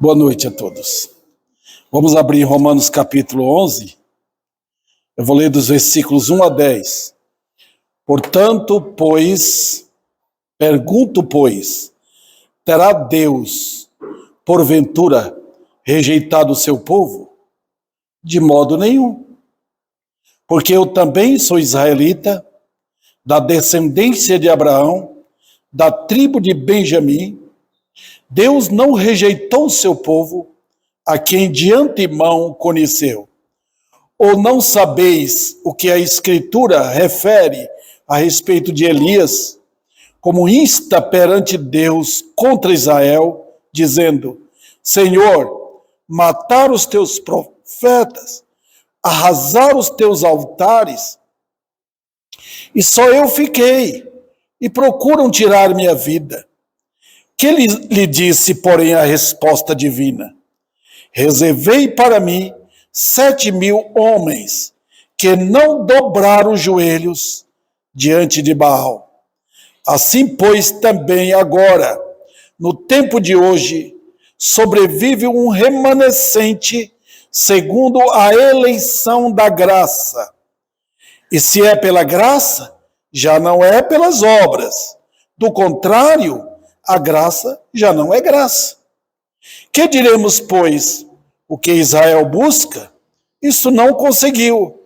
Boa noite a todos. Vamos abrir Romanos capítulo 11. Eu vou ler dos versículos 1 a 10. Portanto, pergunto, terá Deus, porventura, rejeitado o seu povo? De modo nenhum. Porque eu também sou israelita, da descendência de Abraão, da tribo de Benjamim. Deus não rejeitou o seu povo, a quem de antemão conheceu. Ou não sabeis o que a Escritura refere a respeito de Elias, como insta perante Deus contra Israel, dizendo: Senhor, matar os teus profetas, arrasar os teus altares, e só eu fiquei, e procuram tirar minha vida. Que lhe disse, porém, a resposta divina? Reservei para mim 7.000 homens que não dobraram os joelhos diante de Baal. Assim, pois, também agora, no tempo de hoje, sobrevive um remanescente segundo a eleição da graça. E se é pela graça, já não é pelas obras. Do contrário, a graça já não é graça. Que diremos, pois? O que Israel busca? Isso não conseguiu,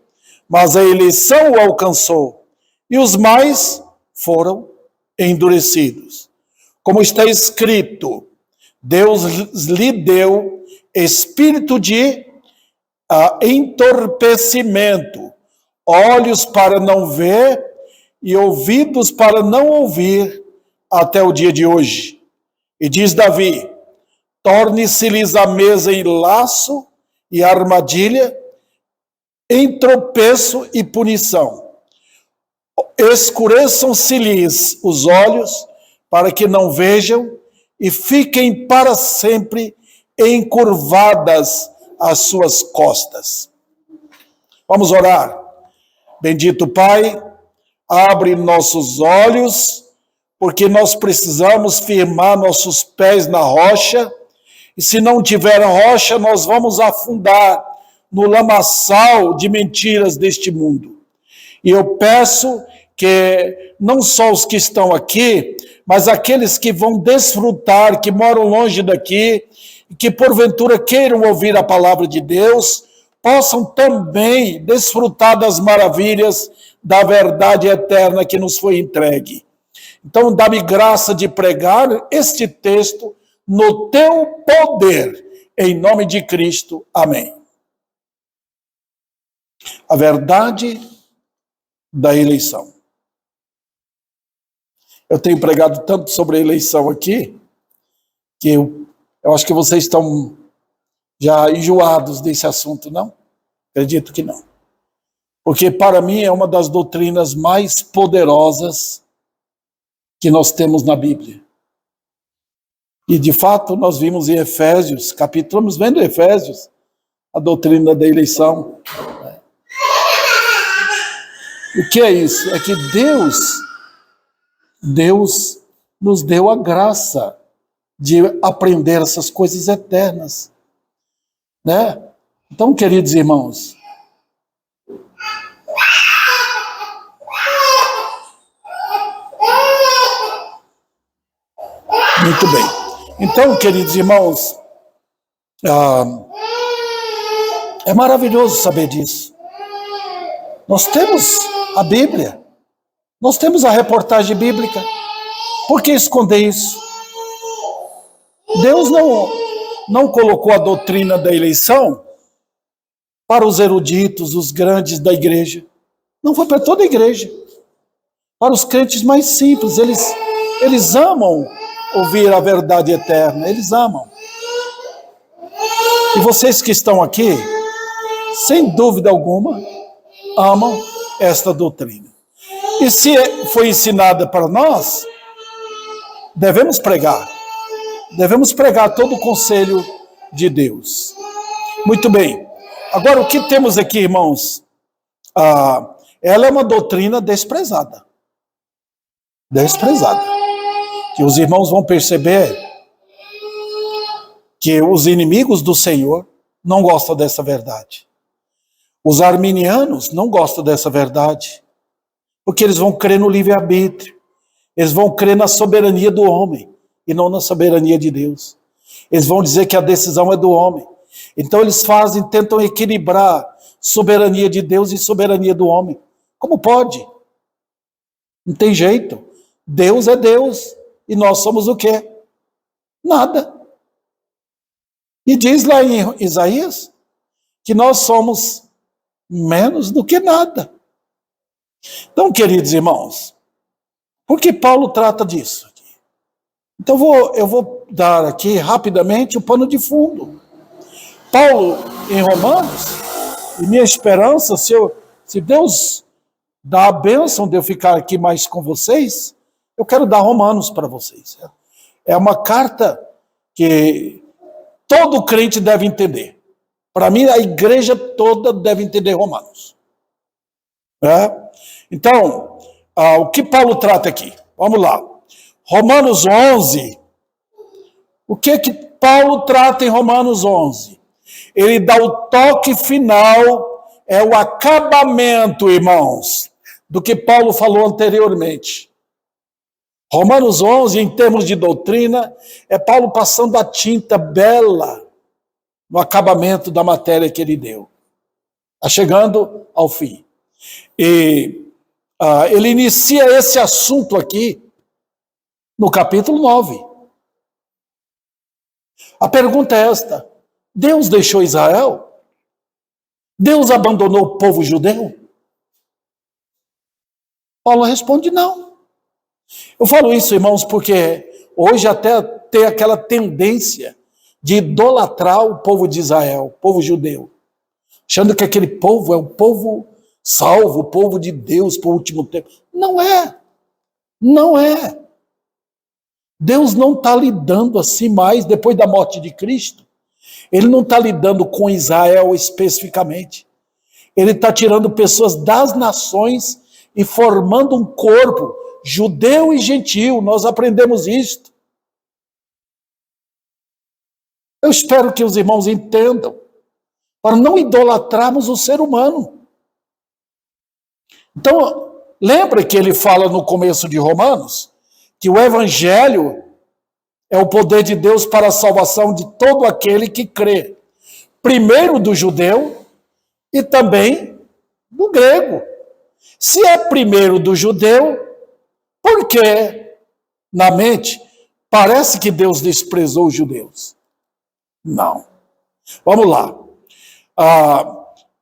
mas a eleição o alcançou, e os mais foram endurecidos. Como está escrito, Deus lhe deu espírito de entorpecimento, olhos para não ver e ouvidos para não ouvir, até o dia de hoje. E diz Davi: torne-se-lhes a mesa em laço e armadilha, em tropeço e punição. Escureçam-se-lhes os olhos, para que não vejam, e fiquem para sempre encurvadas as suas costas. Vamos orar. Bendito Pai, abre nossos olhos, porque nós precisamos firmar nossos pés na rocha, e se não tiver rocha, nós vamos afundar no lamaçal de mentiras deste mundo. E eu peço que não só os que estão aqui, mas aqueles que vão desfrutar, que moram longe daqui, e que porventura queiram ouvir a palavra de Deus, possam também desfrutar das maravilhas da verdade eterna que nos foi entregue. Então, dá-me graça de pregar este texto no teu poder, em nome de Cristo. Amém. A verdade da eleição. Eu tenho pregado tanto sobre a eleição aqui, que eu acho que vocês estão já enjoados desse assunto, não? Acredito que não. Porque para mim é uma das doutrinas mais poderosas que nós temos na Bíblia. E de fato nós vimos em Efésios, estamos vendo Efésios, a doutrina da eleição. O que é isso? É que Deus nos deu a graça de aprender essas coisas eternas, né? Então, queridos irmãos, muito bem. Então, queridos irmãos, é maravilhoso saber disso. Nós temos a Bíblia, nós temos a reportagem bíblica. Por que esconder isso? Deus não colocou a doutrina da eleição para os eruditos, os grandes da igreja. Não foi para toda a igreja. Para os crentes mais simples, eles amam ouvir a verdade eterna, eles amam. E vocês que estão aqui, sem dúvida alguma, amam esta doutrina. E se foi ensinada para nós, devemos pregar todo o conselho de Deus. Muito bem. Agora, o que temos aqui, irmãos? Ela é uma doutrina desprezada. Que os irmãos vão perceber que os inimigos do Senhor não gostam dessa verdade. Os arminianos não gostam dessa verdade, porque eles vão crer no livre-arbítrio, eles vão crer na soberania do homem e não na soberania de Deus. Eles vão dizer que a decisão é do homem. Então eles tentam equilibrar soberania de Deus e soberania do homem. Como pode? Não tem jeito. Deus é Deus e nós somos o quê? Nada. E diz lá em Isaías que nós somos menos do que nada. Então, queridos irmãos, por que Paulo trata disso? Então eu vou dar aqui rapidamente o pano de fundo. Paulo, em Romanos, e minha esperança, se Deus dá a bênção de eu ficar aqui mais com vocês, eu quero dar Romanos para vocês. É uma carta que todo crente deve entender. Para mim, a igreja toda deve entender Romanos. Então, o que Paulo trata aqui? Vamos lá. Romanos 11. O que Paulo trata em Romanos 11? Ele dá o toque final, é o acabamento, irmãos, do que Paulo falou anteriormente. Romanos 11, em termos de doutrina, é Paulo passando a tinta bela no acabamento da matéria que ele deu. Está chegando ao fim. E ele inicia esse assunto aqui no capítulo 9. A pergunta é esta: Deus deixou Israel? Deus abandonou o povo judeu? Paulo responde não. Eu falo isso, irmãos, porque hoje até tem aquela tendência de idolatrar o povo de Israel, o povo judeu, achando que aquele povo é o povo salvo, o povo de Deus para o último tempo. Não é. Não é. Deus não está lidando assim mais depois da morte de Cristo. Ele não está lidando com Israel especificamente. Ele está tirando pessoas das nações e formando um corpo judeu e gentil. Nós aprendemos isto. Eu espero que os irmãos entendam, para não idolatrarmos o ser humano. Então, lembra que ele fala no começo de Romanos que o evangelho é o poder de Deus para a salvação de todo aquele que crê. Primeiro do judeu e também do grego. Se é primeiro do judeu, por que, na mente, parece que Deus desprezou os judeus? Não. Vamos lá.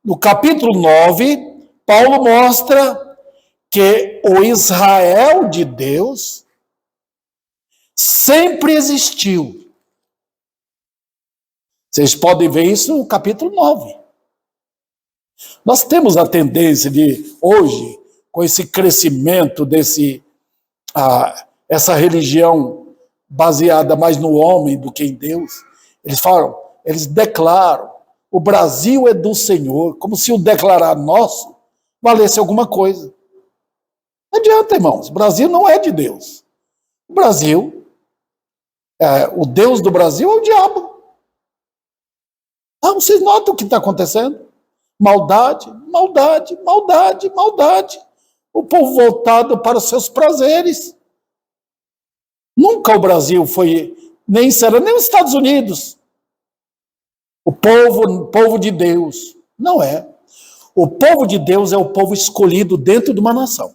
No capítulo 9, Paulo mostra que o Israel de Deus sempre existiu. Vocês podem ver isso no capítulo 9. Nós temos a tendência de, hoje, com esse crescimento essa religião baseada mais no homem do que em Deus, eles declaram, o Brasil é do Senhor, como se o declarar nosso valesse alguma coisa. Não adianta, irmãos, o Brasil não é de Deus. O Brasil, o Deus do Brasil é o diabo. Vocês notam o que está acontecendo? Maldade, maldade, maldade, maldade. O povo voltado para os seus prazeres. Nunca o Brasil foi, nem os Estados Unidos. O povo de Deus. Não é. O povo de Deus é o povo escolhido dentro de uma nação.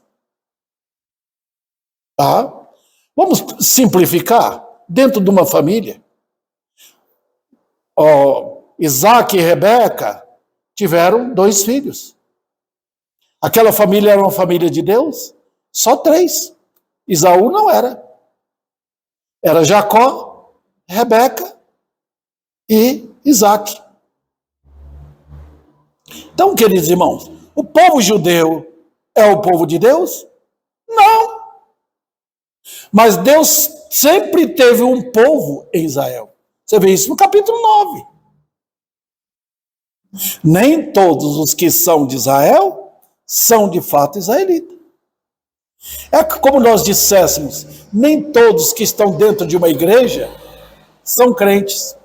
Tá? Vamos simplificar. Dentro de uma família, Isaac e Rebeca tiveram 2 filhos. Aquela família era uma família de Deus? Só 3. Esaú não era. Era Jacó, Rebeca e Isaac. Então, queridos irmãos, o povo judeu é o povo de Deus? Não. Mas Deus sempre teve um povo em Israel. Você vê isso no capítulo 9. Nem todos os que são de Israel são de fato israelitas. É como nós disséssemos, nem todos que estão dentro de uma igreja são crentes.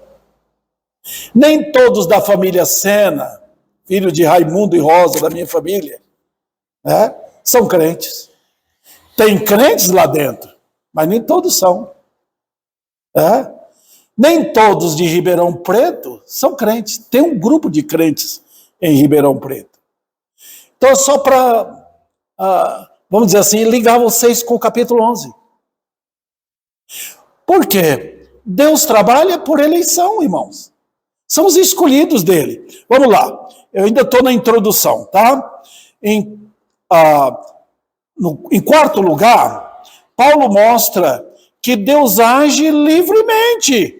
Nem todos da família Sena, filho de Raimundo e Rosa, da minha família, né, são crentes. Tem crentes lá dentro, mas nem todos são. Né? Nem todos de Ribeirão Preto são crentes. Tem um grupo de crentes em Ribeirão Preto. Então, só para, vamos dizer assim, ligar vocês com o capítulo 11. Por quê? Deus trabalha por eleição, irmãos. São os escolhidos dele. Vamos lá. Eu ainda estou na introdução, tá? Em quarto lugar, Paulo mostra que Deus age livremente.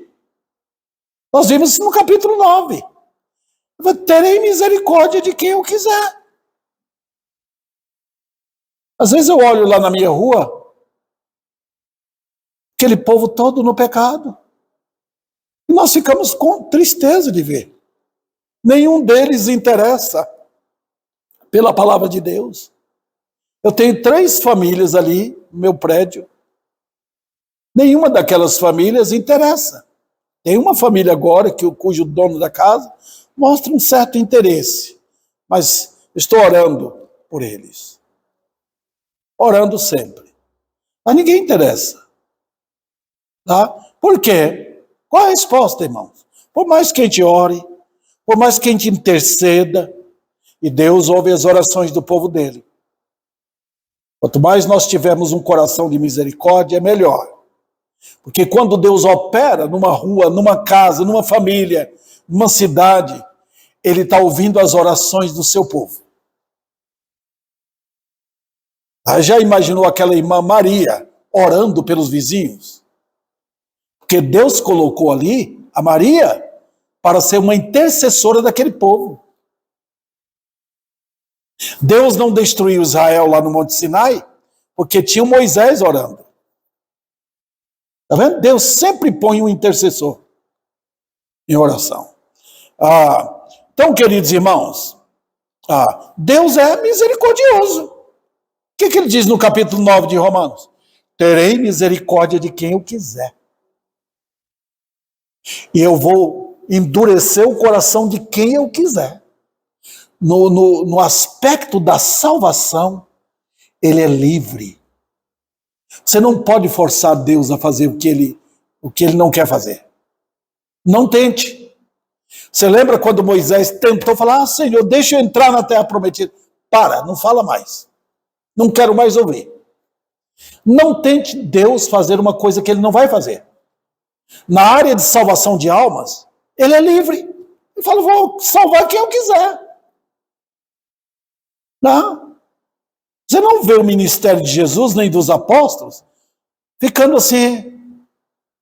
Nós vimos isso no capítulo 9. Terei misericórdia de quem eu quiser. Às vezes eu olho lá na minha rua, aquele povo todo no pecado. E nós ficamos com tristeza de ver. Nenhum deles interessa pela palavra de Deus. Eu tenho 3 famílias ali no meu prédio. Nenhuma daquelas famílias interessa. Tem uma família agora, cujo dono da casa mostra um certo interesse. Mas estou orando por eles. Orando sempre. Mas ninguém interessa. Tá? Por quê? Qual a resposta, irmãos? Por mais que a gente ore, por mais que a gente interceda, e Deus ouve as orações do povo dele. Quanto mais nós tivermos um coração de misericórdia, é melhor. Porque quando Deus opera numa rua, numa casa, numa família, numa cidade, Ele está ouvindo as orações do seu povo. Já imaginou aquela irmã Maria orando pelos vizinhos? Porque Deus colocou ali a Maria para ser uma intercessora daquele povo. Deus não destruiu Israel lá no Monte Sinai porque tinha o Moisés orando. Está vendo? Deus sempre põe um intercessor em oração. Então, queridos irmãos, Deus é misericordioso. O que ele diz no capítulo 9 de Romanos? Terei misericórdia de quem eu quiser. E eu vou endurecer o coração de quem eu quiser. No aspecto da salvação, ele é livre. Você não pode forçar Deus a fazer o que ele não quer fazer. Não tente. Você lembra quando Moisés tentou falar, Senhor, deixa eu entrar na terra prometida. Para, não fala mais. Não quero mais ouvir. Não tente Deus fazer uma coisa que ele não vai fazer. Na área de salvação de almas, ele é livre. Ele fala, vou salvar quem eu quiser. Não. Você não vê o ministério de Jesus, nem dos apóstolos, ficando assim,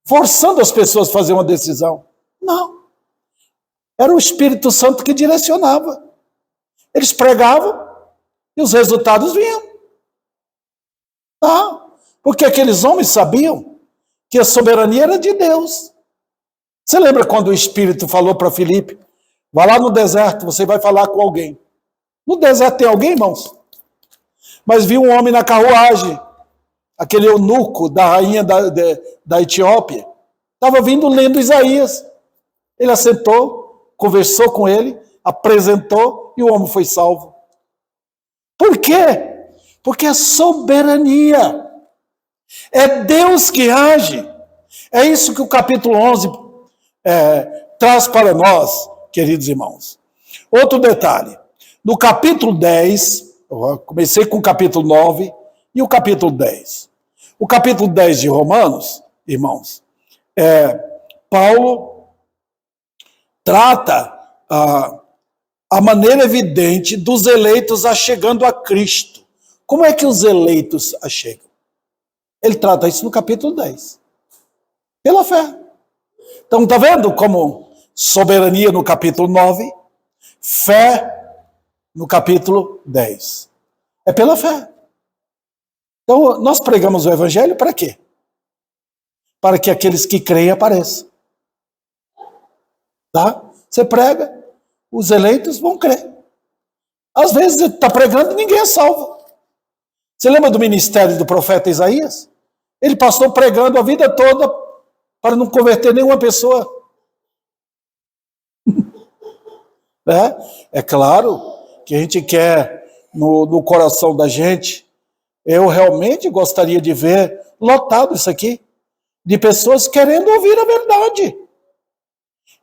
forçando as pessoas a fazer uma decisão. Não. Era o Espírito Santo que direcionava. Eles pregavam e os resultados vinham. Porque aqueles homens sabiam que a soberania era de Deus. Você lembra quando o Espírito falou para Filipe, vá lá no deserto, você vai falar com alguém. No deserto tem alguém, irmãos? Mas viu um homem na carruagem, aquele eunuco da rainha da Etiópia, estava vindo lendo Isaías. Ele assentou, conversou com ele, apresentou e o homem foi salvo. Por quê? Porque é soberania. É Deus que age. É isso que o capítulo 11 traz para nós, queridos irmãos. Outro detalhe. No capítulo 10, eu comecei com o capítulo 9 e o capítulo 10. O capítulo 10 de Romanos, irmãos, Paulo trata a maneira evidente dos eleitos achegando a Cristo. Como é que os eleitos achegam? Ele trata isso no capítulo 10. Pela fé. Então, está vendo como soberania no capítulo 9, fé no capítulo 10. É pela fé. Então, nós pregamos o evangelho para quê? Para que aqueles que creem apareçam. Tá? Você prega, os eleitos vão crer. Às vezes você está pregando e ninguém é salvo. Você lembra do ministério do profeta Isaías? Ele passou pregando a vida toda para não converter nenhuma pessoa. né? É claro que a gente quer, no coração da gente, eu realmente gostaria de ver lotado isso aqui, de pessoas querendo ouvir a verdade.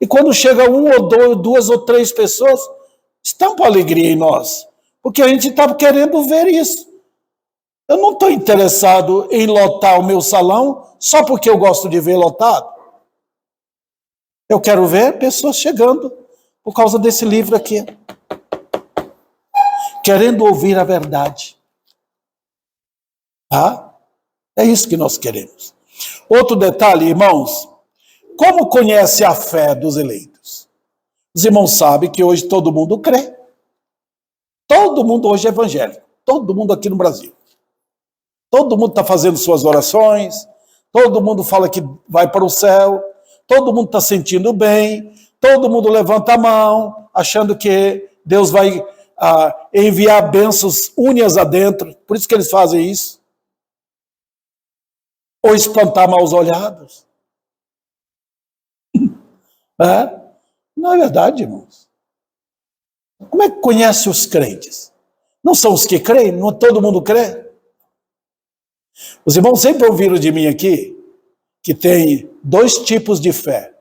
E quando chega um ou dois, duas ou três pessoas, estampa alegria em nós, porque a gente está querendo ver isso. Eu não estou interessado em lotar o meu salão só porque eu gosto de ver lotado. Eu quero ver pessoas chegando por causa desse livro aqui, querendo ouvir a verdade. Tá? É isso que nós queremos. Outro detalhe, irmãos, como conhece a fé dos eleitos? Os irmãos sabem que hoje todo mundo crê. Todo mundo hoje é evangélico. Todo mundo aqui no Brasil. Todo mundo está fazendo suas orações. Todo mundo fala que vai para o céu. Todo mundo está sentindo bem. Todo mundo levanta a mão, achando que Deus vai enviar bênçãos únias adentro. Por isso que eles fazem isso. Ou espantar maus olhados. Não é verdade, irmãos. Como é que conhece os crentes? Não são os que creem? Não todo mundo crê? Os irmãos sempre ouviram de mim aqui que tem dois tipos de fé.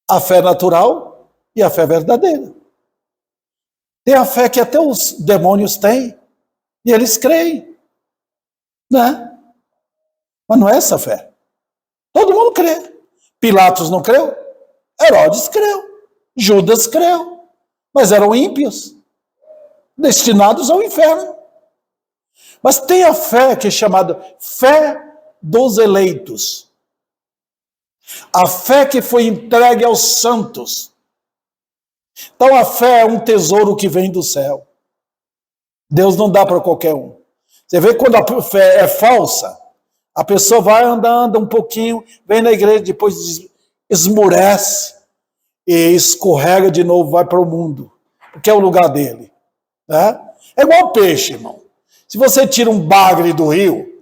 A fé natural e a fé verdadeira. Tem a fé que até os demônios têm e eles creem. Né? Mas não é essa fé. Todo mundo crê. Pilatos não creu? Herodes creu. Judas creu. Mas eram ímpios, destinados ao inferno. Mas tem a fé que é chamada fé dos eleitos. A fé que foi entregue aos santos. Então a fé é um tesouro que vem do céu. Deus não dá para qualquer um. Você vê quando a fé é falsa, a pessoa vai anda um pouquinho, vem na igreja, depois esmurece e escorrega de novo, vai para o mundo, porque é o lugar dele. Né? É igual peixe, irmão. Se você tira um bagre do rio,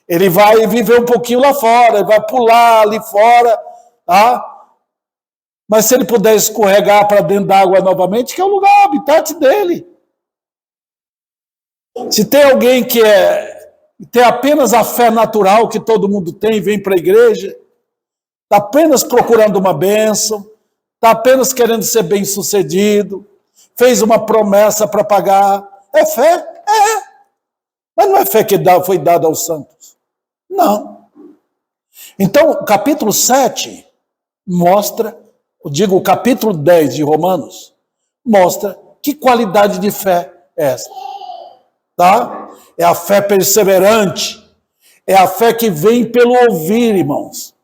ele vai viver um pouquinho lá fora, ele vai pular ali fora, tá? Mas se ele puder escorregar para dentro da água novamente, que é o lugar, o habitat dele. Se tem alguém que tem apenas a fé natural que todo mundo tem, vem para a igreja, está apenas procurando uma bênção, está apenas querendo ser bem sucedido, fez uma promessa para pagar, é fé? É. Mas não é fé que foi dada aos santos. Não. Então, o capítulo 7 mostra, eu digo o capítulo 10 de Romanos, mostra que qualidade de fé é essa. Tá? É a fé perseverante, é a fé que vem pelo ouvir, irmãos.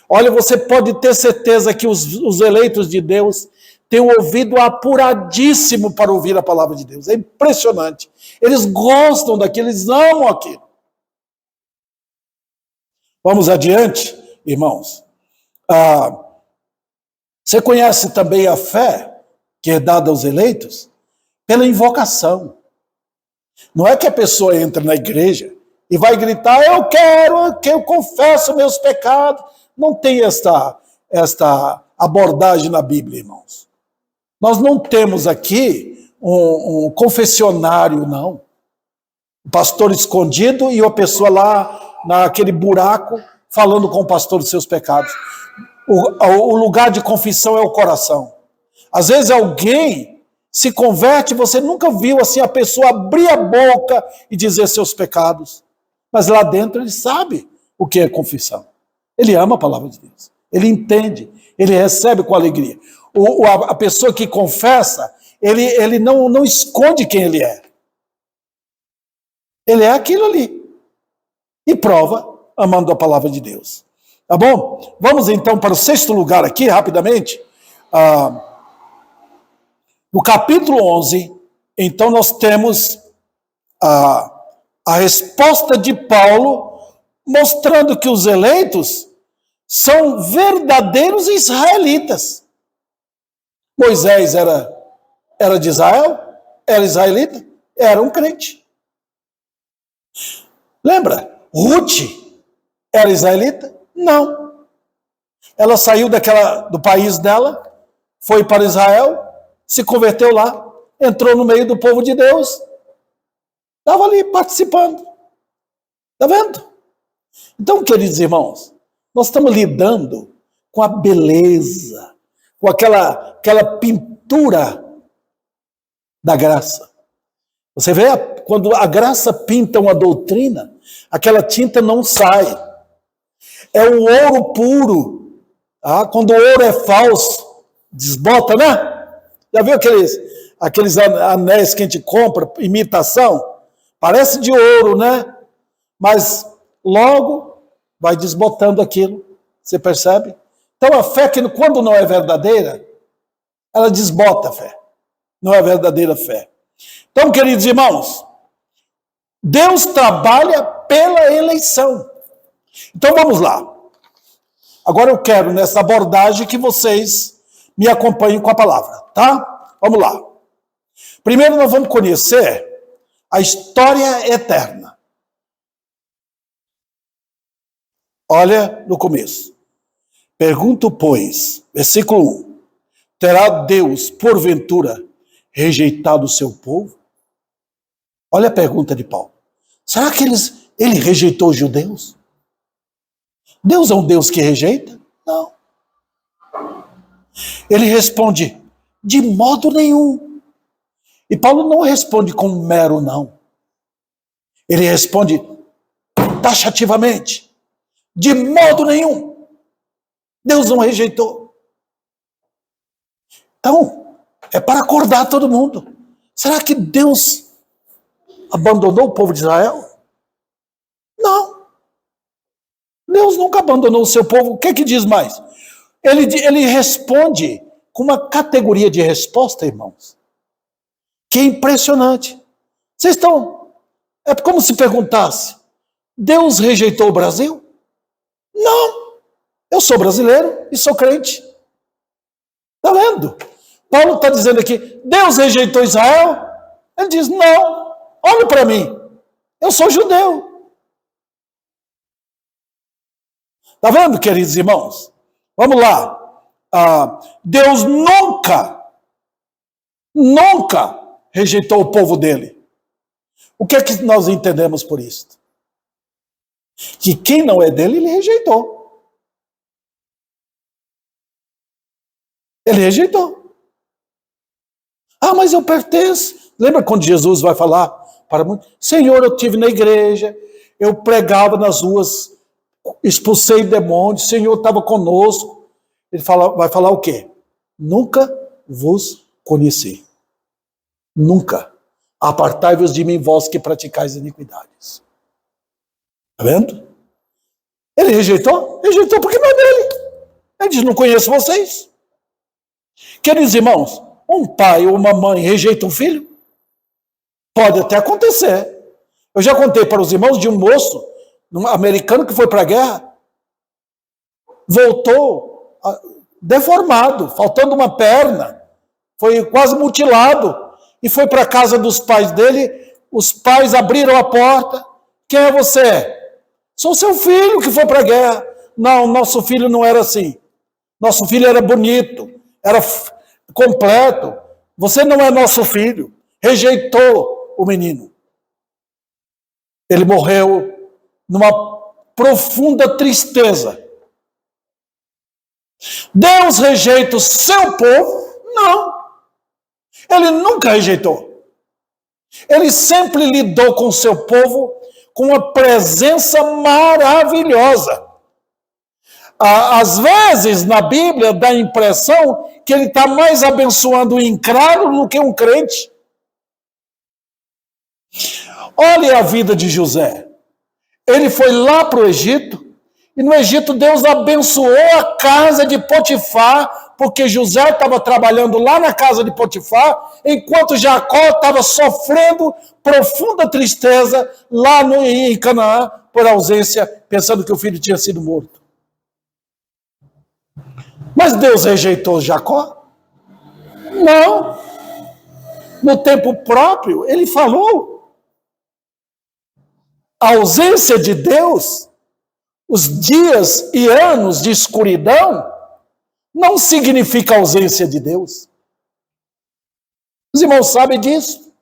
Olha, você pode ter certeza que os eleitos de Deus têm um ouvido apuradíssimo para ouvir a palavra de Deus. É impressionante. Eles gostam daquilo, eles amam aquilo. Vamos adiante, irmãos. Você conhece também a fé que é dada aos eleitos? Pela invocação. Não é que a pessoa entra na igreja e vai gritar, eu quero que eu confesso meus pecados. Não tem esta abordagem na Bíblia, irmãos. Nós não temos aqui um confessionário, não. O pastor escondido e a pessoa lá naquele buraco falando com o pastor dos seus pecados. O lugar de confissão é o coração. Às vezes alguém se converte, você nunca viu assim a pessoa abrir a boca e dizer seus pecados. Mas lá dentro ele sabe o que é confissão. Ele ama a palavra de Deus. Ele entende. Ele recebe com alegria. A pessoa que confessa, ele não esconde quem ele é. Ele é aquilo ali. E prova amando a palavra de Deus. Tá bom? Vamos então para o 6º lugar aqui, rapidamente. No capítulo 11, então nós temos a resposta de Paulo, mostrando que os eleitos são verdadeiros israelitas. Moisés era de Israel? Era israelita? Era um crente. Lembra? Ruth era israelita? Não. Ela saiu do país dela, foi para Israel, se converteu lá, entrou no meio do povo de Deus, estava ali participando. Está vendo? Então, queridos irmãos, nós estamos lidando com a beleza, com aquela pintura da graça. Você vê, quando a graça pinta uma doutrina, aquela tinta não sai. É o ouro puro. Tá? Quando o ouro é falso, desbota, né? Já viu aqueles anéis que a gente compra, imitação? Parece de ouro, né? Mas logo vai desbotando aquilo. Você percebe? Então a fé, que quando não é verdadeira, ela desbota a fé. Não é verdadeira fé. Então, queridos irmãos, Deus trabalha pela eleição. Então vamos lá. Agora eu quero, nessa abordagem, que vocês me acompanhem com a palavra, tá? Vamos lá. Primeiro nós vamos conhecer a história eterna. Olha no começo. Pergunto, pois, versículo 1. Terá Deus, porventura, rejeitado o seu povo? Olha a pergunta de Paulo. Será que ele rejeitou os judeus? Deus é um Deus que rejeita? Não. Ele responde, de modo nenhum. E Paulo não responde com um mero não. Ele responde taxativamente, de modo nenhum. Deus não rejeitou. Então, é para acordar todo mundo. Será que Deus abandonou o povo de Israel? Não. Deus nunca abandonou o seu povo. O que diz mais? Ele responde com uma categoria de resposta, irmãos, que é impressionante. Vocês estão... É como se perguntasse, Deus rejeitou o Brasil? Não. Eu sou brasileiro e sou crente. Está vendo? Paulo está dizendo aqui, Deus rejeitou Israel? Ele diz, não. Olha para mim, eu sou judeu. Está vendo, queridos irmãos? Vamos lá. Deus nunca rejeitou o povo dele. O que é que nós entendemos por isso? Que quem não é dele, ele rejeitou. Ele rejeitou. Mas eu pertenço. Lembra quando Jesus vai falar para muitos? Senhor, eu estive na igreja, eu pregava nas ruas, expulsei demônios, Senhor estava conosco. Ele vai falar o quê? Nunca vos conheci. Nunca. Apartai-vos de mim, vós que praticais iniquidades. Está vendo? Ele rejeitou? Rejeitou porque não é dele. Ele diz, não conheço vocês. Queridos irmãos, um pai ou uma mãe rejeita um filho? Pode até acontecer. Eu já contei para os irmãos de um moço, um americano que foi para a guerra, voltou deformado, faltando uma perna, foi quase mutilado, e foi para a casa dos pais dele, os pais abriram a porta, quem é você? Sou seu filho que foi para a guerra. Não, nosso filho não era assim. Nosso filho era bonito, era completo. Você não é nosso filho. Rejeitou o menino. Ele morreu numa profunda tristeza. Deus rejeita o seu povo? Não. Ele nunca rejeitou. Ele sempre lidou com o seu povo com uma presença maravilhosa. Às vezes, na Bíblia, dá a impressão que ele está mais abençoando o incrédulo do que um crente. Olha a vida de José. Ele foi lá para o Egito, e no Egito Deus abençoou a casa de Potifar, porque José estava trabalhando lá na casa de Potifar, enquanto Jacó estava sofrendo profunda tristeza lá em Canaã, por ausência, pensando que o filho tinha sido morto. Mas Deus rejeitou Jacó? Não. No tempo próprio, ele falou. A ausência de Deus, os dias e anos de escuridão, não significa ausência de Deus. Os irmãos sabem disso.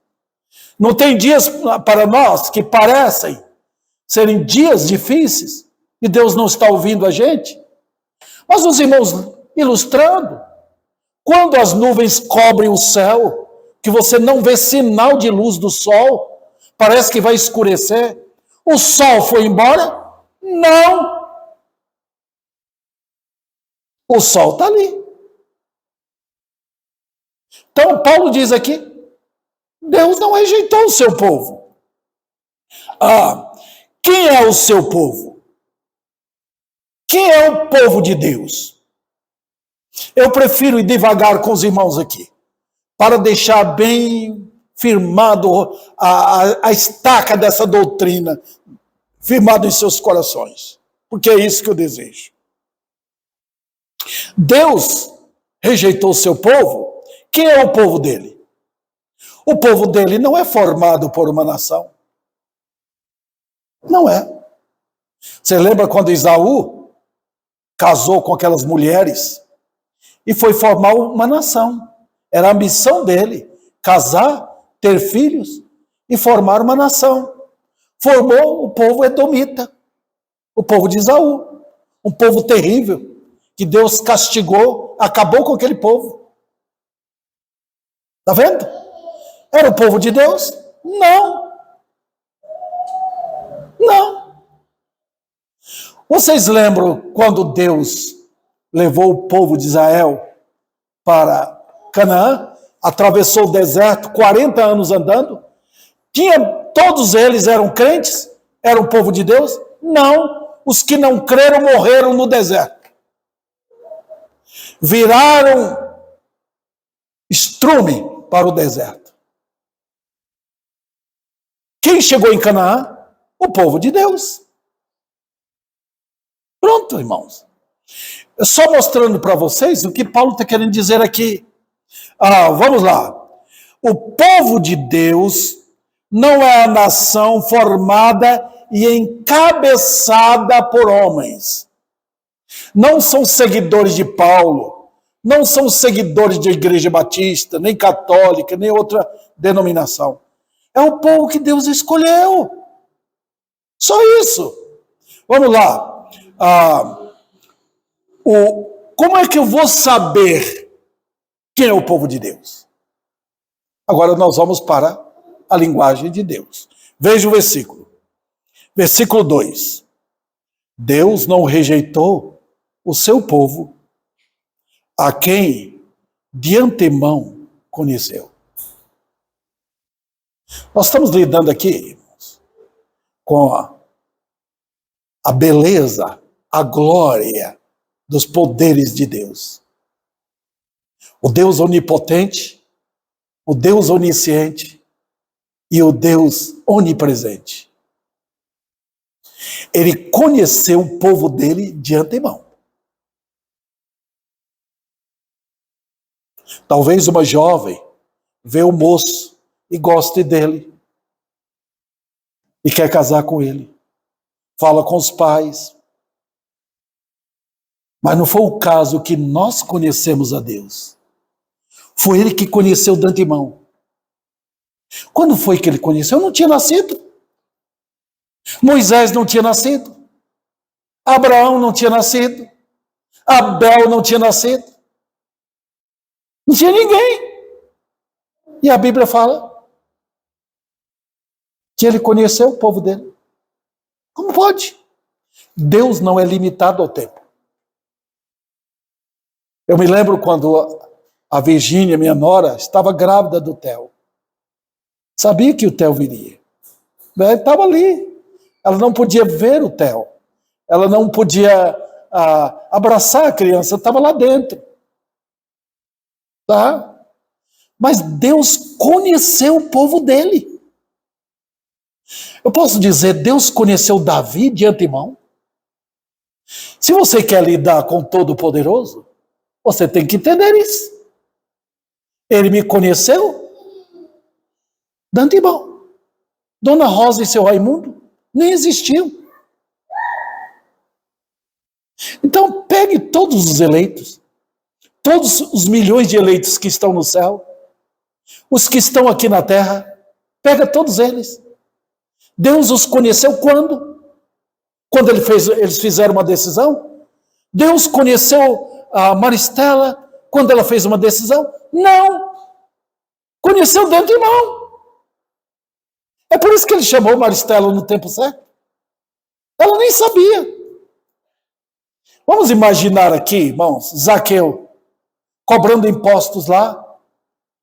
Não tem dias para nós que parecem serem dias difíceis e Deus não está ouvindo a gente? Mas os irmãos, ilustrando, quando as nuvens cobrem o céu, que você não vê sinal de luz do sol, parece que vai escurecer, o sol foi embora? Não! O sol está ali. Então, Paulo diz aqui, Deus não rejeitou o seu povo. Quem é o seu povo? Quem é o povo de Deus? Eu prefiro ir devagar com os irmãos aqui, para deixar bem firmado a estaca dessa doutrina, firmado em seus corações, porque é isso que eu desejo. Deus rejeitou o seu povo. Quem é o povo dele? O povo dele não é formado por uma nação. Não é. Você lembra quando Esaú casou com aquelas mulheres e foi formar uma nação? Era a missão dele, casar, ter filhos e formar uma nação. Formou o povo edomita, o povo de Esaú, um povo terrível, que Deus castigou, acabou com aquele povo. Está vendo? Era o povo de Deus? Não. Não. Vocês lembram quando Deus levou o povo de Israel para Canaã, atravessou o deserto, 40 anos andando? Todos eles eram crentes? Eram o povo de Deus? Não. Os que não creram morreram no deserto. Viraram estrume para o deserto. Quem chegou em Canaã? O povo de Deus. Pronto, irmãos. Só mostrando para vocês o que Paulo está querendo dizer aqui. Vamos lá. O povo de Deus não é a nação formada e encabeçada por homens. Não são seguidores de Paulo, não são seguidores de igreja batista, nem católica, nem outra denominação. É o povo que Deus escolheu. Só isso. Vamos lá. Como é que eu vou saber quem é o povo de Deus? Agora nós vamos para a linguagem de Deus. Veja o versículo. Versículo 2. Deus não rejeitou o seu povo, a quem de antemão conheceu. Nós estamos lidando aqui, irmãos, com a beleza, a glória dos poderes de Deus. O Deus onipotente, o Deus onisciente e o Deus onipresente. Ele conheceu o povo dele de antemão. Talvez uma jovem vê o moço e goste dele e quer casar com ele. Fala com os pais. Mas não foi o caso que nós conhecemos a Deus. Foi ele que conheceu de antemão. Quando foi que ele conheceu? Eu não tinha nascido. Moisés não tinha nascido. Abraão não tinha nascido. Abel não tinha nascido. Não tinha ninguém. E a Bíblia fala que ele conheceu o povo dele. Como pode? Deus não é limitado ao tempo. Eu me lembro quando a Virgínia, minha nora, estava grávida do Theo. Sabia que o Theo viria. Ele estava ali. Ela não podia ver o Theo. Ela não podia abraçar a criança. Estava lá dentro. Tá? Mas Deus conheceu o povo dele. Eu posso dizer, Deus conheceu Davi de antemão. Se você quer lidar com o Todo-Poderoso, você tem que entender isso. Ele me conheceu de antemão. Dona Rosa e seu Raimundo nem existiam. Então, pegue todos os eleitos. todos os milhões de eleitos que estão no céu, os que estão aqui na terra, pega todos eles. Deus os conheceu quando? Quando eles fizeram uma decisão? Deus conheceu a Maristela quando ela fez uma decisão? Não! Conheceu de antemão. É por isso que ele chamou Maristela no tempo certo. Ela nem sabia. Vamos imaginar aqui, irmãos, Zaqueu, cobrando impostos lá,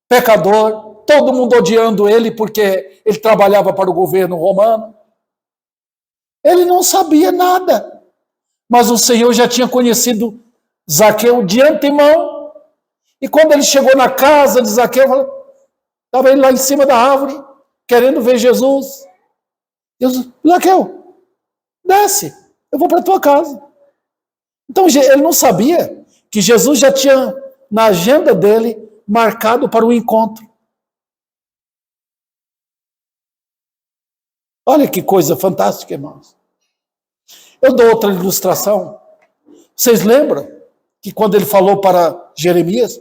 pecador, todo mundo odiando ele porque ele trabalhava para o governo romano. Ele não sabia nada, mas o Senhor já tinha conhecido Zaqueu de antemão. E quando ele chegou na casa de Zaqueu, estava ele lá em cima da árvore, querendo ver Jesus. Deus, Zaqueu, desce, eu vou para a tua casa. Então ele não sabia que Jesus já tinha na agenda dele marcado para o encontro. Olha que coisa fantástica, irmãos. Eu dou outra ilustração. Vocês lembram que quando ele falou para Jeremias,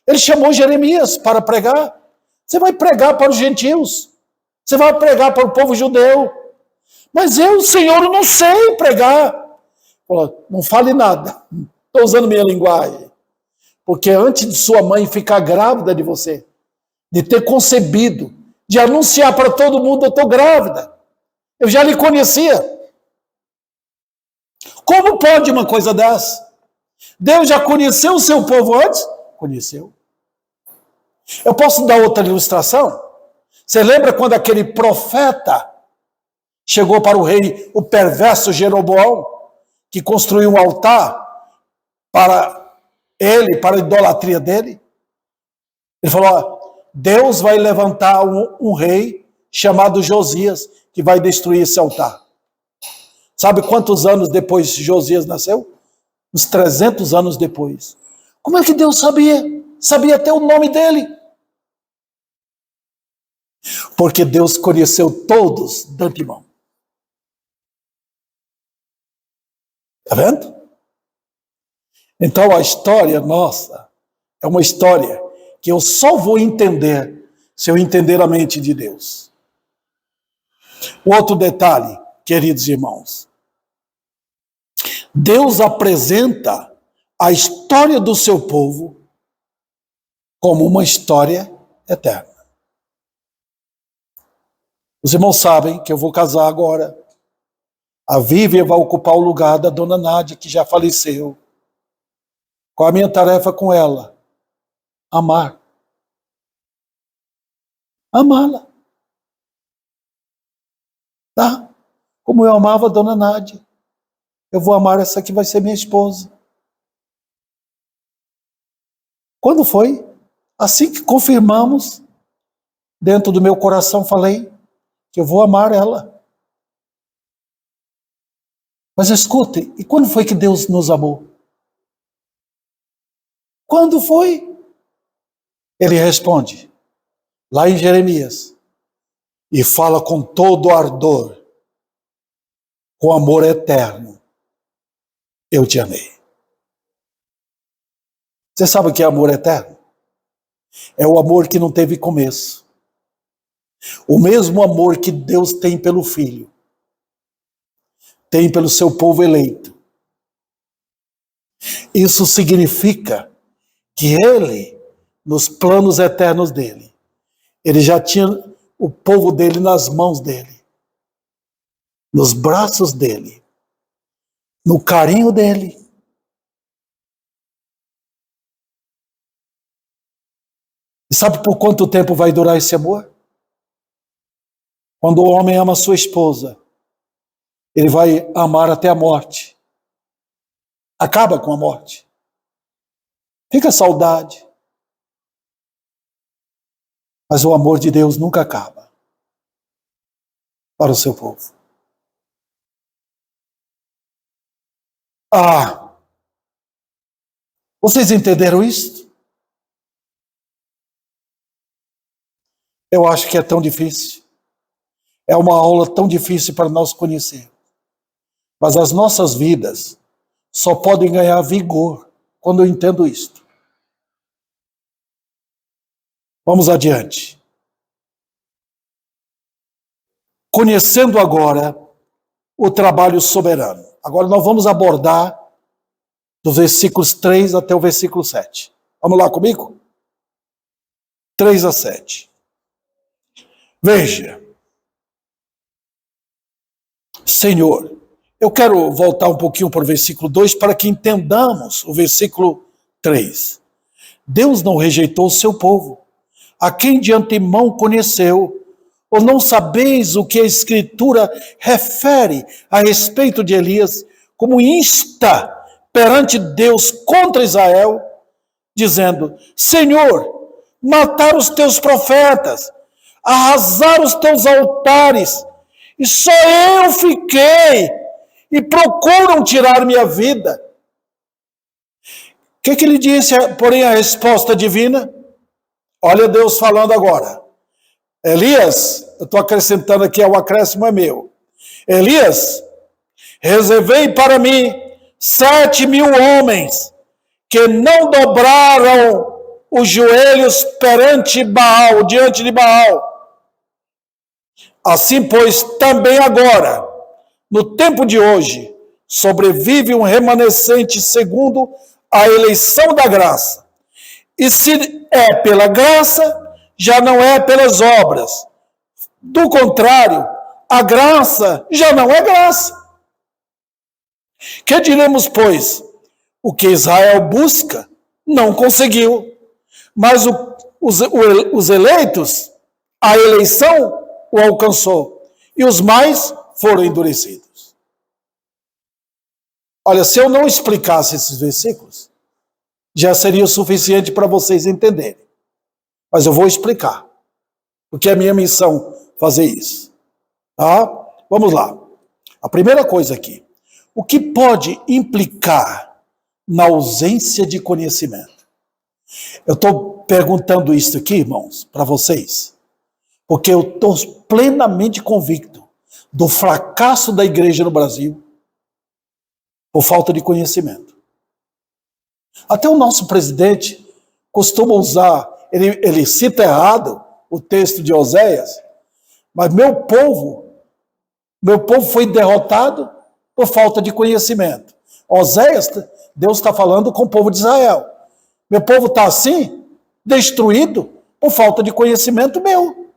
ele chamou Jeremias para pregar. Você vai pregar para os gentios. Você vai pregar para o povo judeu. Mas eu, Senhor, não sei pregar. Falou, não fale nada. Estou usando minha linguagem. Porque antes de sua mãe ficar grávida de você, de ter concebido, de anunciar para todo mundo, eu estou grávida. Eu já lhe conhecia. Como pode uma coisa dessa? Deus já conheceu o seu povo antes? Conheceu. Eu posso dar outra ilustração? Você lembra quando aquele profeta chegou para o rei, o perverso Jeroboão, que construiu um altar para ele, para a idolatria dele? Ele falou, Deus vai levantar um rei chamado Josias, que vai destruir esse altar. Sabe quantos anos depois Josias nasceu? Uns 300 anos depois. Como é que Deus sabia? Sabia até o nome dele. Porque Deus conheceu todos de antemão. Está vendo? Então a história nossa é uma história que eu só vou entender se eu entender a mente de Deus. Outro detalhe, queridos irmãos. Deus apresenta a história do seu povo como uma história eterna. Os irmãos sabem que eu vou casar agora. A Vívia vai ocupar o lugar da dona Nádia, que já faleceu. Qual a minha tarefa com ela? Amar. Amá-la. Tá? Como eu amava a dona Nádia. Eu vou amar essa que vai ser minha esposa. Quando foi? Assim que confirmamos, dentro do meu coração falei que eu vou amar ela. Mas escute, e quando foi que Deus nos amou? Quando foi? Ele responde, lá em Jeremias, e fala com todo ardor, com amor eterno. Eu te amei. Você sabe o que é amor eterno? É o amor que não teve começo. O mesmo amor que Deus tem pelo Filho, tem pelo seu povo eleito. Isso significa que Ele, nos planos eternos dele, Ele já tinha o povo dele nas mãos dele, nos braços dele, no carinho dele. E sabe por quanto tempo vai durar esse amor? Quando o homem ama sua esposa, ele vai amar até a morte. Acaba com a morte. Fica a saudade. Mas o amor de Deus nunca acaba para o seu povo. Vocês entenderam isso? Eu acho que é tão difícil. É uma aula tão difícil para nós conhecer. Mas as nossas vidas só podem ganhar vigor quando eu entendo isto. Vamos adiante. Conhecendo agora o trabalho soberano. Agora nós vamos abordar dos versículos 3 até o versículo 7. Vamos lá comigo? 3 a 7. Veja. Senhor, eu quero voltar um pouquinho para o versículo 2 para que entendamos o versículo 3. Deus não rejeitou o seu povo, a quem de antemão conheceu. Ou não sabeis o que a Escritura refere a respeito de Elias, como insta perante Deus contra Israel, dizendo: Senhor, mataram os teus profetas, arrasaram os teus altares, e só eu fiquei, e procuram tirar minha vida. O que ele disse, porém, a resposta divina? Olha Deus falando agora. Elias, eu estou acrescentando aqui, o acréscimo é meu. Elias, reservei para mim 7.000 homens que não dobraram os joelhos perante Baal, diante de Baal. Assim, pois, também agora, no tempo de hoje, sobrevive um remanescente segundo a eleição da graça. E se é pela graça, já não é pelas obras. Do contrário, a graça já não é graça. Que diremos, pois? O que Israel busca, não conseguiu. Mas os eleitos, a eleição o alcançou. E os mais foram endurecidos. Olha, se eu não explicasse esses versículos, já seria o suficiente para vocês entenderem. Mas eu vou explicar, porque é a minha missão fazer isso. Tá? Vamos lá. A primeira coisa aqui. O que pode implicar na ausência de conhecimento? Eu estou perguntando isso aqui, irmãos, para vocês, porque eu estou plenamente convicto do fracasso da igreja no Brasil por falta de conhecimento. Até o nosso presidente costuma usar, ele cita errado o texto de Oséias, mas meu povo foi derrotado por falta de conhecimento. Oséias, Deus está falando com o povo de Israel. Meu povo está assim, destruído por falta de conhecimento meu.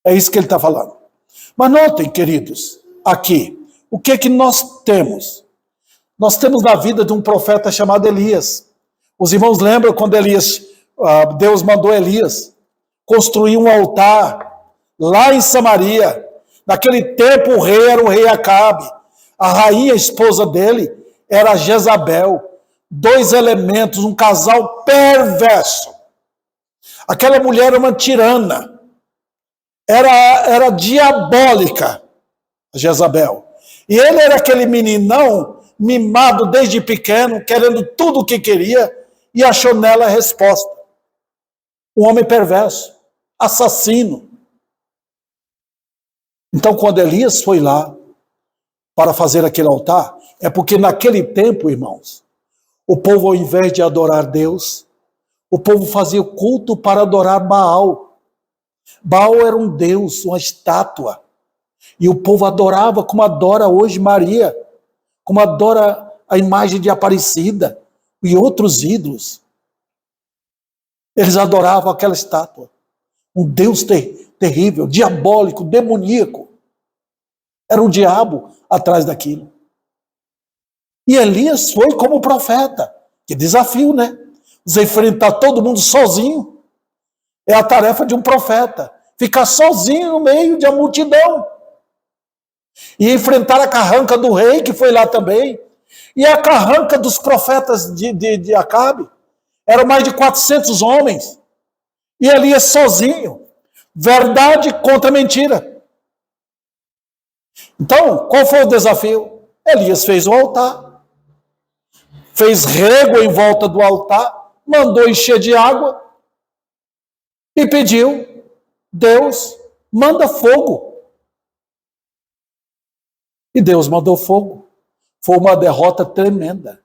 É isso que ele está falando. Mas notem, queridos, aqui, o que é que nós temos? Nós temos na vida de um profeta chamado Elias. Os irmãos lembram quando Deus mandou Elias construir um altar lá em Samaria. Naquele tempo o rei era o rei Acabe. A rainha, a esposa dele, era Jezabel. 2 elementos, um casal perverso. Aquela mulher era uma tirana. Era diabólica, Jezabel. E ele era aquele meninão mimado desde pequeno, querendo tudo o que queria, e achou nela a resposta. Um homem perverso, assassino. Então, quando Elias foi lá para fazer aquele altar, é porque naquele tempo, irmãos, o povo, ao invés de adorar Deus, o povo fazia culto para adorar Baal. Baal era um deus, uma estátua. E o povo adorava como adora hoje Maria, como adora a imagem de Aparecida e outros ídolos. Eles adoravam aquela estátua. Um Deus terrível, diabólico, demoníaco. Era um diabo atrás daquilo. E Elias foi como profeta. Que desafio, né? Você enfrentar todo mundo sozinho. É a tarefa de um profeta. Ficar sozinho no meio de uma multidão. E enfrentar a carranca do rei, que foi lá também. E a carranca dos profetas de Acabe. Eram mais de 400 homens. E Elias sozinho. Verdade contra mentira. Então, qual foi o desafio? Elias fez o altar. Fez rego em volta do altar. Mandou encher de água. E pediu, Deus, manda fogo. E Deus mandou fogo. Foi uma derrota tremenda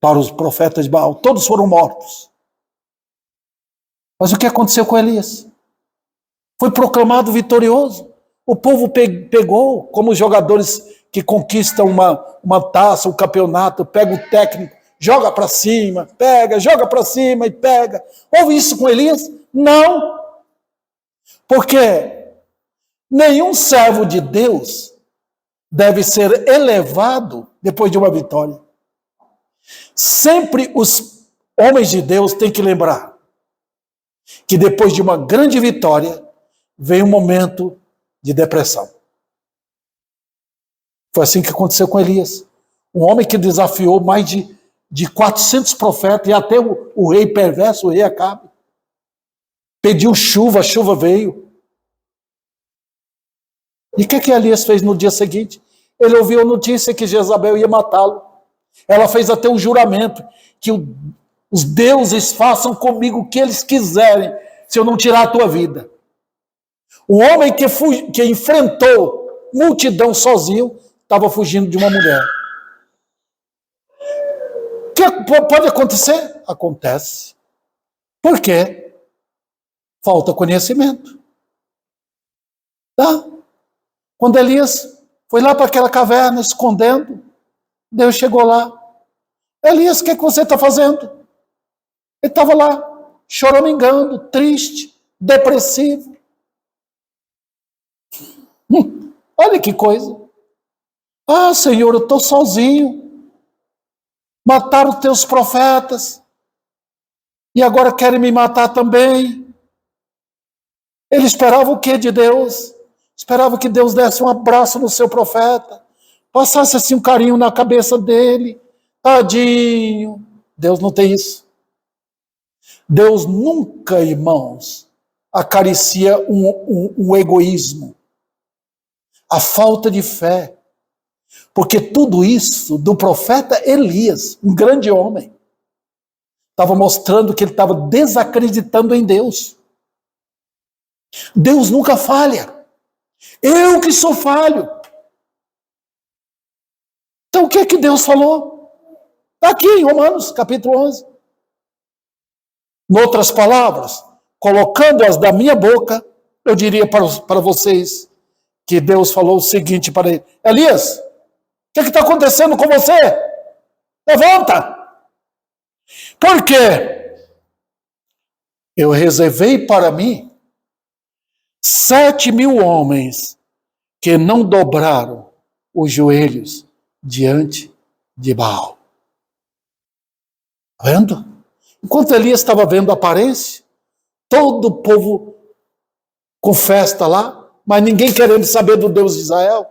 para os profetas de Baal. Todos foram mortos. Mas o que aconteceu com Elias? Foi proclamado vitorioso. O povo pegou, como os jogadores que conquistam uma taça, um campeonato, pega o técnico, joga para cima, pega, joga para cima e pega. Houve isso com Elias? Não. Porque nenhum servo de Deus deve ser elevado depois de uma vitória. Sempre os homens de Deus têm que lembrar que depois de uma grande vitória vem um momento de depressão. Foi assim que aconteceu com Elias. Um homem que desafiou mais de 400 profetas e até o rei perverso, o rei Acabe. Pediu chuva, a chuva veio. E o que Elias fez no dia seguinte? Ele ouviu a notícia que Jezabel ia matá-lo. Ela fez até um juramento que os deuses façam comigo o que eles quiserem se eu não tirar a tua vida. O homem que enfrentou multidão sozinho estava fugindo de uma mulher. O que pode acontecer? Acontece. Por quê? Falta conhecimento. Tá? Quando Elias foi lá para aquela caverna, escondendo, Deus chegou lá. Elias, o que você está fazendo? Ele estava lá, choramingando, triste, depressivo. Olha que coisa. Ah, Senhor, eu estou sozinho. Mataram os teus profetas. E agora querem me matar também. Ele esperava o que de Deus? Esperava que Deus desse um abraço no seu profeta. Passasse assim um carinho na cabeça dele. Tadinho. Deus não tem isso. Deus nunca, irmãos, acaricia um egoísmo. A falta de fé. Porque tudo isso do profeta Elias, um grande homem, estava mostrando que ele estava desacreditando em Deus. Deus nunca falha. Eu que sou falho. Então o que é que Deus falou? Está aqui em Romanos, capítulo 11. Em outras palavras, colocando-as da minha boca, eu diria para vocês que Deus falou o seguinte para ele: Elias, o que está acontecendo com você? Levanta! Porque eu reservei para mim 7.000 homens que não dobraram os joelhos diante de Baal. Está vendo? Enquanto Elias estava vendo a aparência, todo o povo com festa lá, mas ninguém querendo saber do Deus de Israel.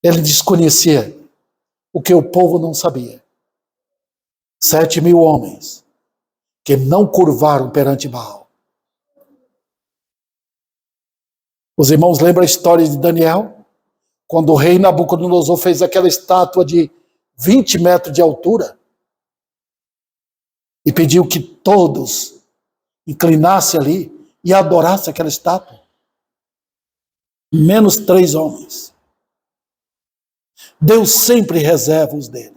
Ele desconhecia o que o povo não sabia. 7.000 homens que não curvaram perante Baal. Os irmãos lembram a história de Daniel? Quando o rei Nabucodonosor fez aquela estátua de 20 metros de altura e pediu que todos inclinassem ali e adorassem aquela estátua. Menos 3 homens. Deus sempre reserva os dele.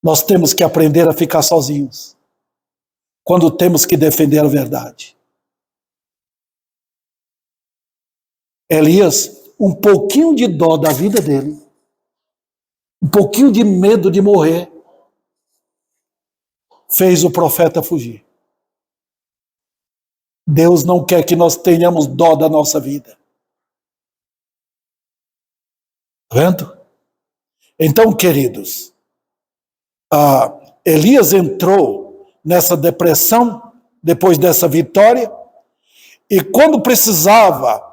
Nós temos que aprender a ficar sozinhos quando temos que defender a verdade. Elias, um pouquinho de dó da vida dele, um pouquinho de medo de morrer, fez o profeta fugir. Deus não quer que nós tenhamos dó da nossa vida. Tá vendo? Então, queridos, Elias entrou nessa depressão depois dessa vitória, e quando precisava,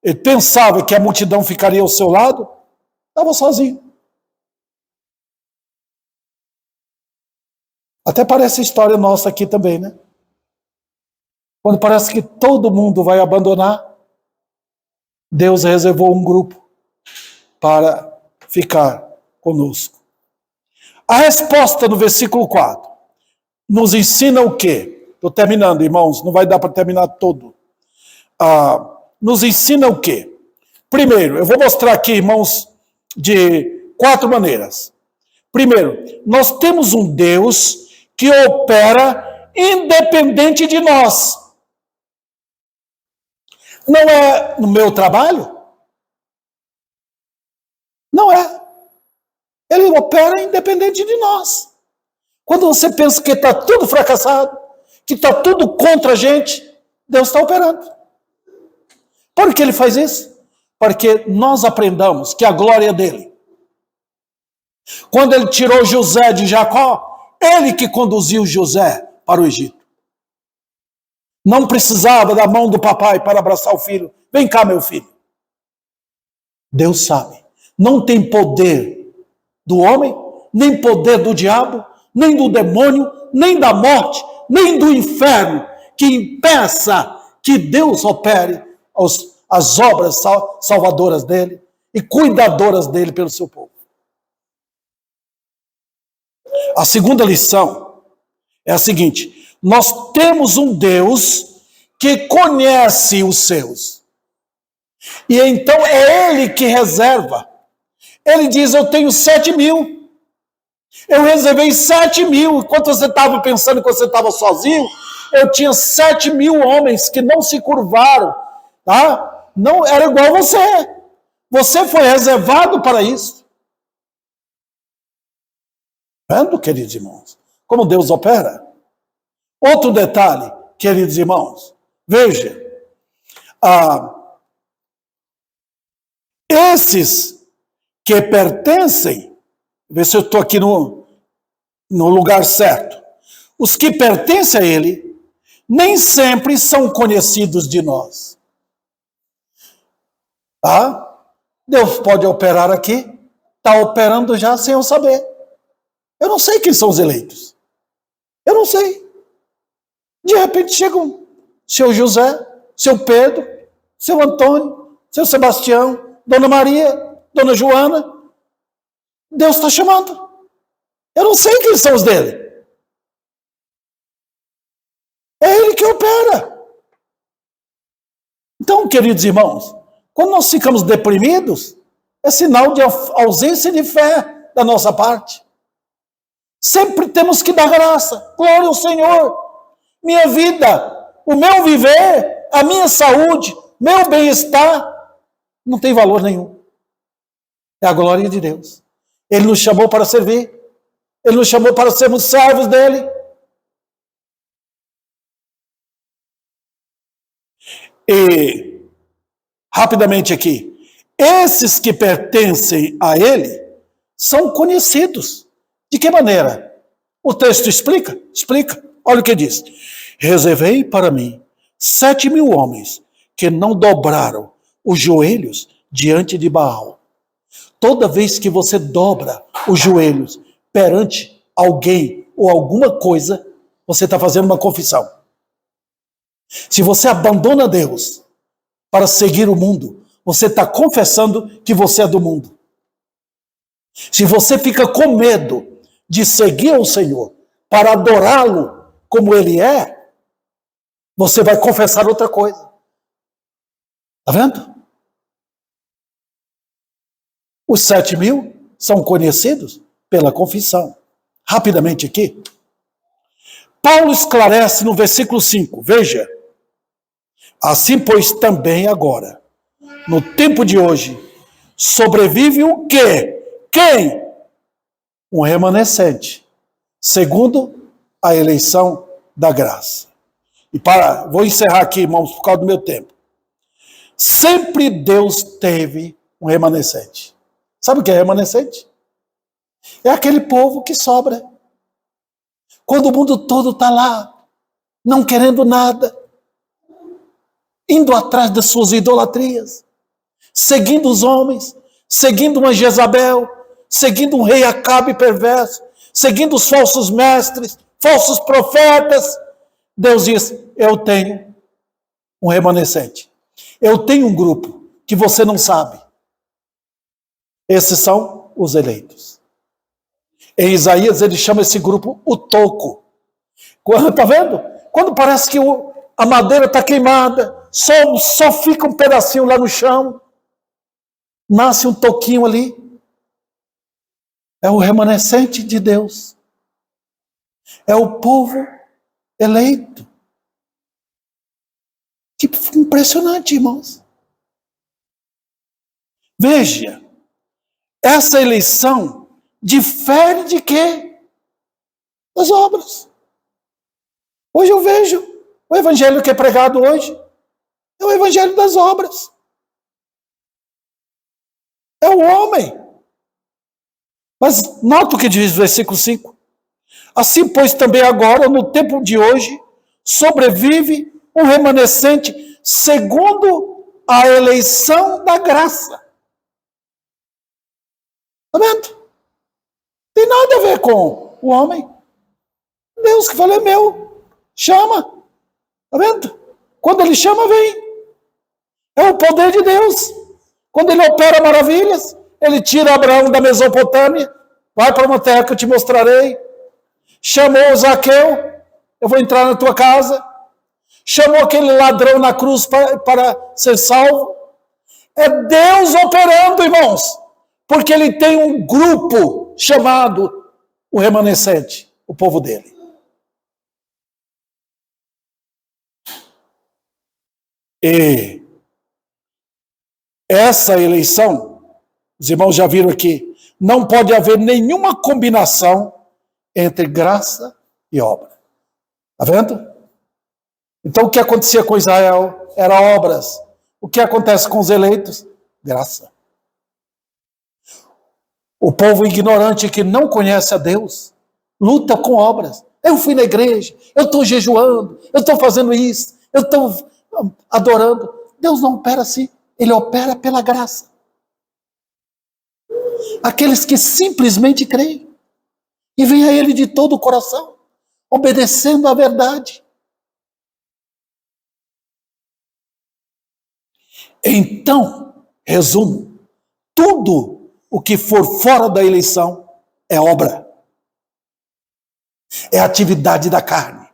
ele pensava que a multidão ficaria ao seu lado, estava sozinho. Até parece a história nossa aqui também, né? Quando parece que todo mundo vai abandonar, Deus reservou um grupo para ficar conosco. A resposta no versículo 4 nos ensina o quê? Estou terminando, irmãos, não vai dar para terminar todo. Nos ensina o quê? Primeiro, eu vou mostrar aqui, irmãos, de 4 maneiras. Primeiro, nós temos um Deus que opera independente de nós. Não é no meu trabalho? Não é. Ele opera independente de nós. Quando você pensa que está tudo fracassado, que está tudo contra a gente, Deus está operando. Por que ele faz isso? Porque nós aprendamos que a glória é dele. Quando ele tirou José de Jacó, ele que conduziu José para o Egito. Não precisava da mão do papai para abraçar o filho. Vem cá, meu filho. Deus sabe. Não tem poder do homem, nem poder do diabo, nem do demônio, nem da morte, nem do inferno, que impeça que Deus opere as obras salvadoras dele e cuidadoras dele pelo seu povo. A segunda lição é a seguinte: nós temos um Deus que conhece os seus. E então é ele que reserva. Ele diz, eu tenho 7.000. Eu reservei 7.000. Enquanto você estava pensando que você estava sozinho, eu tinha 7.000 homens que não se curvaram. Tá? Não era igual você. Você foi reservado para isso. Vendo, queridos irmãos, como Deus opera? Outro detalhe, queridos irmãos, veja, esses que pertencem, vê se eu estou aqui no lugar certo, os que pertencem a ele, nem sempre são conhecidos de nós. Tá? Deus pode operar aqui, está operando já sem eu saber. Eu não sei quem são os eleitos. Eu não sei. De repente chegam seu José, seu Pedro, seu Antônio, seu Sebastião, Dona Maria, Dona Joana. Deus está chamando. Eu não sei quem são os dele. É ele que opera. Então, queridos irmãos, quando nós ficamos deprimidos, é sinal de ausência de fé da nossa parte. Sempre temos que dar graça. Glória ao Senhor. Minha vida, o meu viver, a minha saúde, meu bem-estar, não tem valor nenhum. É a glória de Deus. Ele nos chamou para servir. Ele nos chamou para sermos servos dele. E, rapidamente aqui, esses que pertencem a ele são conhecidos. De que maneira? O texto explica? Explica. Olha o que diz. Reservei para mim 7.000 homens que não dobraram os joelhos diante de Baal. Toda vez que você dobra os joelhos perante alguém ou alguma coisa, você está fazendo uma confissão. Se você abandona Deus para seguir o mundo, você está confessando que você é do mundo. Se você fica com medo de seguir o Senhor para adorá-lo como ele é, você vai confessar outra coisa. Está vendo? Os 7.000 são conhecidos pela confissão. Rapidamente aqui. Paulo esclarece no versículo 5. Veja. Assim, pois, também agora, no tempo de hoje, sobrevive o quê? Quem? Um remanescente, segundo a eleição da graça. E vou encerrar aqui, irmãos, por causa do meu tempo. Sempre Deus teve um remanescente. Sabe o que é remanescente? É aquele povo que sobra. Quando o mundo todo está lá, não querendo nada, indo atrás das suas idolatrias, seguindo os homens, seguindo uma Jezabel, seguindo um rei Acabe perverso, seguindo os falsos mestres, falsos profetas. Deus diz, eu tenho um remanescente. Eu tenho um grupo que você não sabe. Esses são os eleitos. Em Isaías ele chama esse grupo o toco. Está vendo? Quando parece que a madeira está queimada, só fica um pedacinho lá no chão, nasce um toquinho ali. É o remanescente de Deus. É o povo eleito. Que impressionante, irmãos. Veja, essa eleição difere de quê? Das obras. Hoje eu vejo o evangelho que é pregado hoje é o evangelho das obras. É o homem. Mas nota o que diz o versículo 5. Assim, pois, também agora, no tempo de hoje, sobrevive um remanescente segundo a eleição da graça. Está vendo? Tem nada a ver com o homem. Deus que fala é meu. Chama. Está vendo? Quando ele chama, vem. É o poder de Deus. Quando ele opera maravilhas, ele tira Abraão da Mesopotâmia, vai para uma terra que eu te mostrarei. Chamou Zaqueu, eu vou entrar na tua casa. Chamou aquele ladrão na cruz para ser salvo. É Deus operando, irmãos, porque ele tem um grupo chamado o remanescente, o povo dele. E essa eleição, os irmãos já viram aqui, não pode haver nenhuma combinação entre graça e obra. Está vendo? Então o que acontecia com Israel era obras. O que acontece com os eleitos? Graça. O povo ignorante que não conhece a Deus luta com obras. Eu fui na igreja, eu estou jejuando, eu estou fazendo isso, eu estou adorando. Deus não opera assim, ele opera pela graça. Aqueles que simplesmente creem e vêm a ele de todo o coração, obedecendo à verdade. Então, resumo, tudo o que for fora da eleição é obra. É atividade da carne.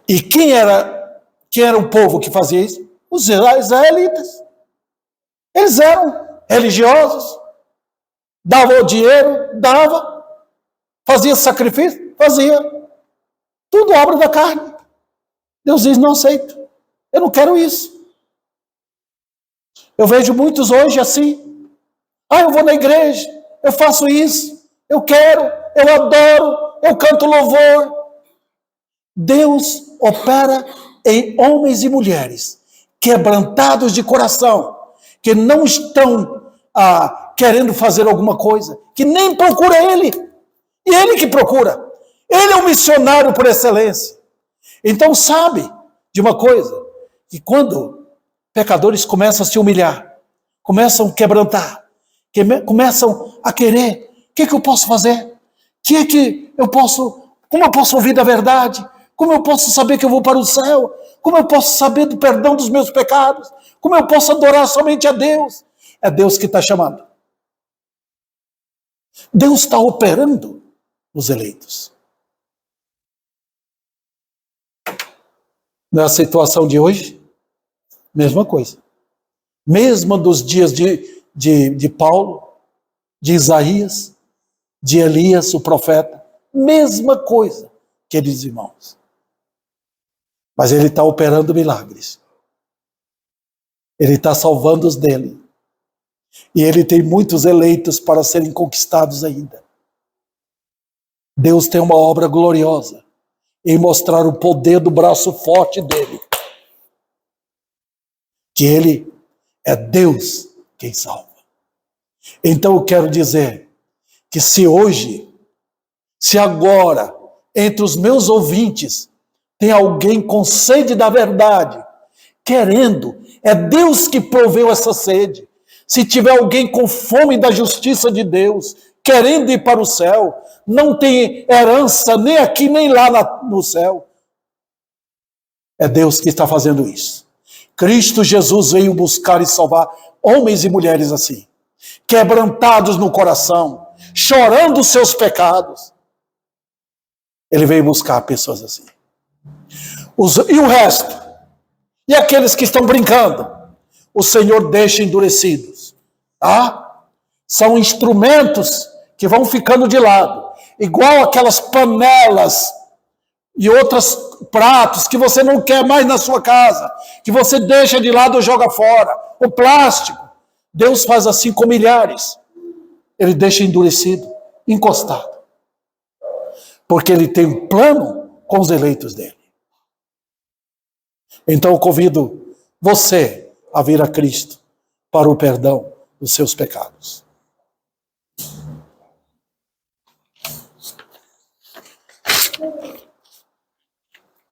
E quem era o povo que fazia isso? Os israelitas. Eles eram religiosos, davam o dinheiro, fazia sacrifício, fazia. Tudo obra da carne. Deus diz, não aceito. Eu não quero isso. Eu vejo muitos hoje assim. Eu vou na igreja, eu faço isso, eu quero, eu adoro, eu canto louvor. Deus opera em homens e mulheres quebrantados de coração, que não estão querendo fazer alguma coisa, que nem procura Ele. E Ele que procura. Ele é um missionário por excelência. Então sabe de uma coisa, que quando pecadores começam a se humilhar, começam a quebrantar, começam a querer, o que eu posso fazer? Como eu posso ouvir da verdade? Como eu posso saber que eu vou para o céu? Como eu posso saber do perdão dos meus pecados? Como eu posso adorar somente a Deus? É Deus que está chamando. Deus está operando nos eleitos. Na situação de hoje, mesma coisa. Mesmo dos dias de Paulo, de Isaías, de Elias, o profeta, mesma coisa, queridos irmãos. Mas ele está operando milagres. Ele está salvando os dele. E ele tem muitos eleitos para serem conquistados ainda. Deus tem uma obra gloriosa em mostrar o poder do braço forte dele. Que ele é Deus quem salva. Então eu quero dizer que se agora, entre os meus ouvintes, tem alguém com sede da verdade, querendo, é Deus que proveu essa sede. Se tiver alguém com fome da justiça de Deus, querendo ir para o céu, não tem herança nem aqui nem lá no céu. É Deus que está fazendo isso. Cristo Jesus veio buscar e salvar homens e mulheres assim, quebrantados no coração, chorando os seus pecados. Ele veio buscar pessoas assim. E o resto? E aqueles que estão brincando? O Senhor deixa endurecidos. São instrumentos que vão ficando de lado, igual aquelas panelas e outros pratos que você não quer mais na sua casa, que você deixa de lado ou joga fora. O plástico, Deus faz assim com milhares. Ele deixa endurecido, encostado. Porque ele tem um plano com os eleitos dele. Então eu convido você a vir a Cristo para o perdão dos seus pecados.